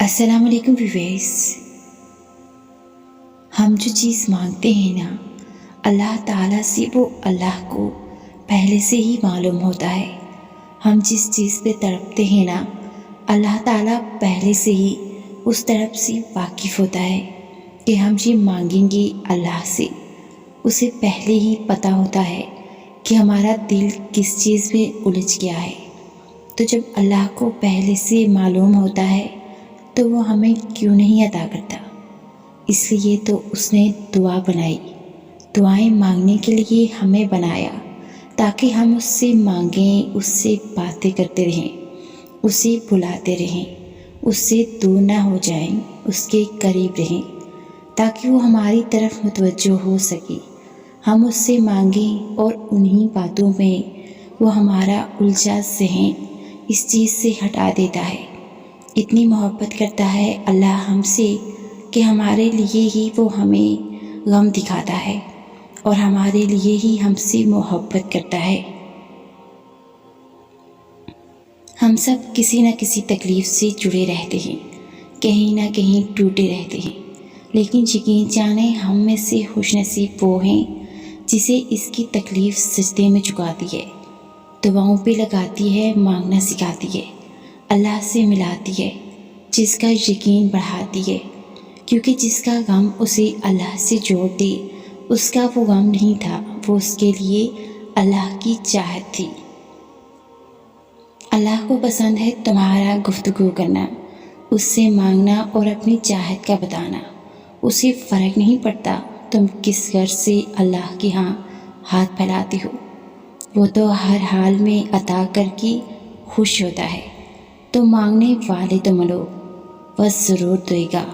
السلام علیکم ویورز۔ ہم جو چیز مانگتے ہیں نا اللہ تعالیٰ سے، وہ اللہ کو پہلے سے ہی معلوم ہوتا ہے۔ ہم جس چیز پہ تڑپتے ہیں نا اللہ تعالیٰ پہلے سے ہی اس طرف سے واقف ہوتا ہے کہ ہم یہ مانگیں گے اللہ سے۔ اسے پہلے ہی پتہ ہوتا ہے کہ ہمارا دل کس چیز میں الجھ گیا ہے۔ تو جب اللہ کو پہلے سے معلوم ہوتا ہے تو وہ ہمیں کیوں نہیں عطا کرتا؟ اس لیے تو اس نے دعا بنائی، دعائیں مانگنے کے لیے ہمیں بنایا تاکہ ہم اس سے مانگیں، اس سے باتیں کرتے رہیں، اسے بلاتے رہیں، اس سے دور نہ ہو جائیں، اس کے قریب رہیں تاکہ وہ ہماری طرف متوجہ ہو سکے۔ ہم اس سے مانگیں اور انہی باتوں میں وہ ہمارا الجھا ذہن اس چیز سے ہٹا دیتا ہے۔ اتنی محبت کرتا ہے اللہ ہم سے کہ ہمارے لیے ہی وہ ہمیں غم دکھاتا ہے اور ہمارے لیے ہی ہم سے محبت کرتا ہے۔ ہم سب کسی نہ کسی تکلیف سے جڑے رہتے ہیں، کہیں نہ کہیں ٹوٹے رہتے ہیں، لیکن یقین جانیں ہم میں سے خوش نصیب وہ ہیں جسے اس کی تکلیف سجدے میں جھکاتی ہے، دعاؤں پہ لگاتی ہے، مانگنا سکھاتی ہے، اللہ سے ملاتی ہے، جس کا یقین بڑھاتی ہے، کیونکہ جس کا غم اسے اللہ سے جوڑ دے اس کا وہ غم نہیں تھا، وہ اس کے لیے اللہ کی چاہت تھی۔ اللہ کو پسند ہے تمہارا گفتگو کرنا، اس سے مانگنا اور اپنی چاہت کا بتانا۔ اسے فرق نہیں پڑتا تم کس غرض سے اللہ کے ہاں ہاتھ پھیلاتے ہو، وہ تو ہر حال میں عطا کر کے خوش ہوتا ہے۔ تو مانگنے والے تو ملو، بس ضرور دے گا۔